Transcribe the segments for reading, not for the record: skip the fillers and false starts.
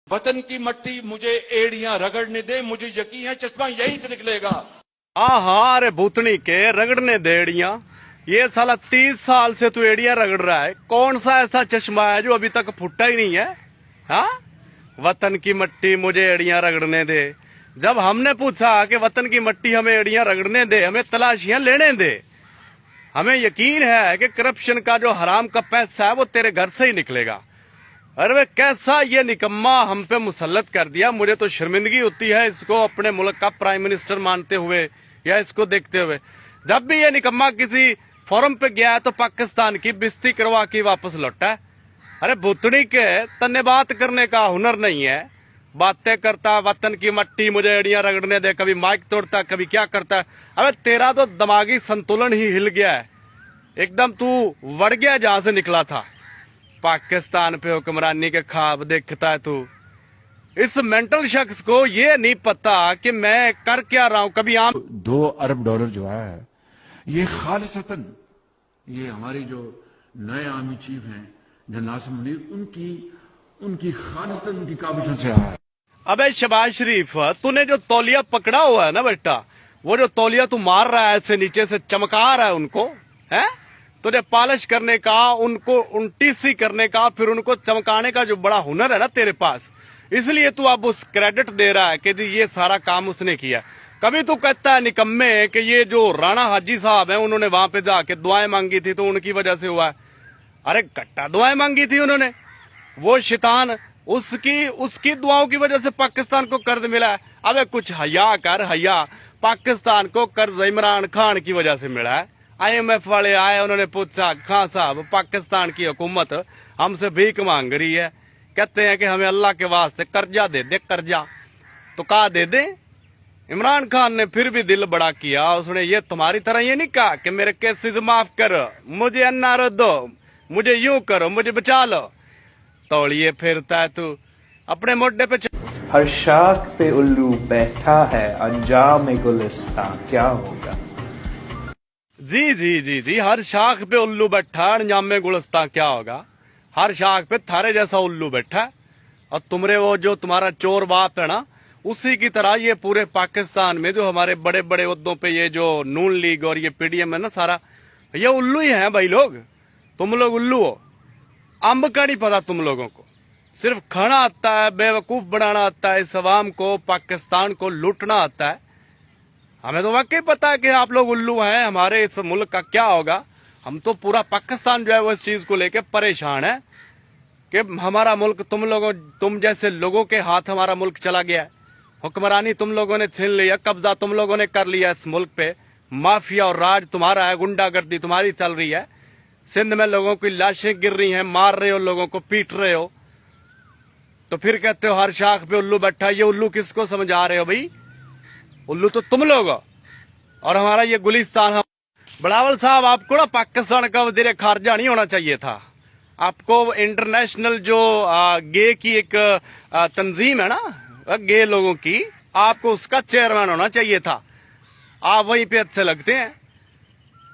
वतन की मट्टी मुझे एड़ियां रगड़ने दे, मुझे यकीन है चश्मा यहीं से निकलेगा। हाँ हाँ, अरे भूतनी के रगड़ने दे एड़ियां। ये साला 30 साल से तू एड़ियां रगड़ रहा है, कौन सा ऐसा चश्मा है जो अभी तक फूटा ही नहीं है? हाँ, वतन की मट्टी मुझे एड़ियां रगड़ने दे। जब हमने पूछा कि वतन की मट्टी हमें एड़ियां रगड़ने दे, हमें तलाशियां लेने दे, हमें यकीन है कि करप्शन का जो हराम का पैसा है वो तेरे घर से ही निकलेगा। अरे वे कैसा ये निकम्मा हम पे मुसल्लत कर दिया। मुझे तो शर्मिंदगी होती है इसको अपने मुल्क का प्राइम मिनिस्टर मानते हुए या इसको देखते हुए। जब भी ये निकम्मा किसी फोरम पे गया है तो पाकिस्तान की बेइज्जती करवा के वापस लौटा है। अरे भुतड़ी के तन्ने बात करने का हुनर नहीं है, बातें करता वतन की मट्टी मुझे एड़ियां रगड़ने दे, कभी माइक तोड़ता कभी क्या करता है। अबे तेरा तो दिमागी संतुलन ही हिल गया है, एकदम तू वड़ गया जहां से निकला था। पाकिस्तान पे हुक्मरानी के ख्वाब देखता है तू। इस मेंटल शख्स को ये नहीं पता कि मैं कर क्या रहा हूं। कभी आम $2 अरब जो है ये खालिसतन ये हमारी जो नए आर्मी चीफ हैं जनरल नासिर मुनीर उनकी खालिसतन उनकी काविशों से आया है। अबे शहबाज शरीफ, तूने जो तौलिया पकड़ा हुआ है ना बेटा, वो जो तौलिया तू मार रहा है ऐसे नीचे से चमका रहा है उनको, है तुझे पॉलिश करने का, उनको उल्टी करने का, फिर उनको चमकाने का जो बड़ा हुनर है ना तेरे पास, इसलिए तू अब उस क्रेडिट दे रहा है कि जी ये सारा काम उसने किया। कभी तू कहता है निकम्मे कि ये जो राणा हाजी साहब हैं उन्होंने वहां पे जाके दुआएं मांगी थी तो उनकी वजह से हुआ है। अरे गट्टा दुआएं मांगी थी उन्होंने, वो शैतान, उसकी दुआओं की वजह से पाकिस्तान को कर्ज मिला है। अबे कुछ हया कर, हया। पाकिस्तान को कर्ज इमरान खान की वजह से मिला है। IMF वाले आए, उन्होंने पूछा खान साहब पाकिस्तान की हुकूमत हमसे भीख मांग रही है, कहते हैं कि हमें अल्लाह के वास्ते कर्जा दे दे, कर्जा। तो कहा दे दे। इमरान खान ने फिर भी दिल बड़ा किया, उसने ये तुम्हारी तरह ये नहीं कहा कि मेरे केसेस माफ करो, मुझे अन्ना दो, मुझे यूं करो, मुझे बचा लो। तौलिए फेरता है तू अपने मोढे पे। हर शाख पे उल्लू बैठा है, अंजाम गुलिस्तां क्या होगा? जी जी जी जी, हर शाख पे उल्लू बैठा, अंजाम गुलिस्तां क्या होगा। हर शाख पे थारे जैसा उल्लू बैठा है, और तुमरे वो जो तुम्हारा चोर बाप है ना, उसी की तरह ये पूरे पाकिस्तान में जो हमारे बड़े बड़े ओहदों पे ये जो नून लीग और ये PDM है ना, सारा ये उल्लू ही है भाई लोग। तुम लोग उल्लू हो, अंब का नहीं पता तुम लोगों को, सिर्फ खाना आता है, बेवकूफ बनाना आता है, इस अवाम को, पाकिस्तान को लूटना आता है। हमें तो वाकई पता है कि आप लोग उल्लू हैं, हमारे इस मुल्क का क्या होगा। हम तो पूरा पाकिस्तान जो है वो इस चीज को लेके परेशान है कि हमारा मुल्क तुम जैसे लोगों के हाथ हमारा मुल्क चला गया है। हुक्मरानी तुम लोगों ने छीन लिया, कब्जा तुम लोगों ने कर लिया इस मुल्क पे, माफिया और राज तुम्हारा है, गुंडागर्दी तुम्हारी चल रही है। सिंध में लोगों की लाशें गिर रही हैं, मार रहे हो लोगों को, पीट रहे हो, तो फिर कहते हो हर शाख पे उल्लू बैठा। ये उल्लू किसको समझा रहे हो भाई? उल्लू तो तुम लोग हो, और हमारा ये गुलिस्तान। बिलावल साहब, आपको ना पाकिस्तान का वज़ीर खारजा नहीं होना चाहिए था। आपको इंटरनेशनल जो गे की एक तंजीम है ना, गे लोगों की, आपको उसका चेयरमैन होना चाहिए था। आप वहीं पे अच्छे लगते हैं।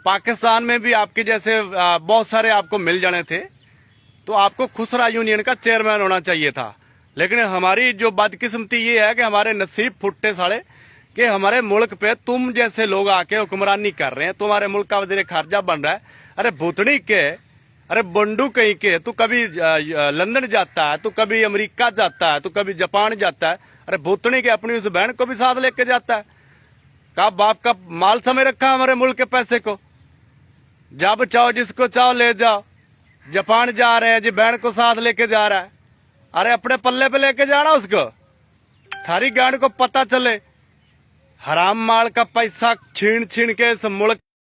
पाकिस्तान में भी आपके जैसे बहुत सारे आपको मिल जाने थे, तो आपको खुसरा यूनियन का चेयरमैन होना चाहिए था। लेकिन हमारी जो बदकिस्मती ये है कि हमारे नसीब फुट्टे साले कि हमारे मुल्क पे तुम जैसे लोग आके हुक्मरानी कर रहे हैं, तुम्हारे मुल्क का वज़ीर खारजा बन रहा है। अरे भूतड़ी के, अरे बंडू कहीं के, तू कभी लंदन जाता है, तू कभी अमेरिका जाता है, तू कभी जापान जाता है। अरे भूतड़ी के अपनी उस बहन को भी साथ लेके जाता है। का बाप का माल समझ रखा हमारे मुल्क के पैसे को। जब चाहो जिसको चाहो ले जाओ। जापान जा रहे हैं जी, बहन को साथ लेके जा रहा है। अरे अपने पल्ले पे लेके जाना उसको, थारी गांड को पता चले। हराम माल का पैसा छीन छीन के इस मुल्क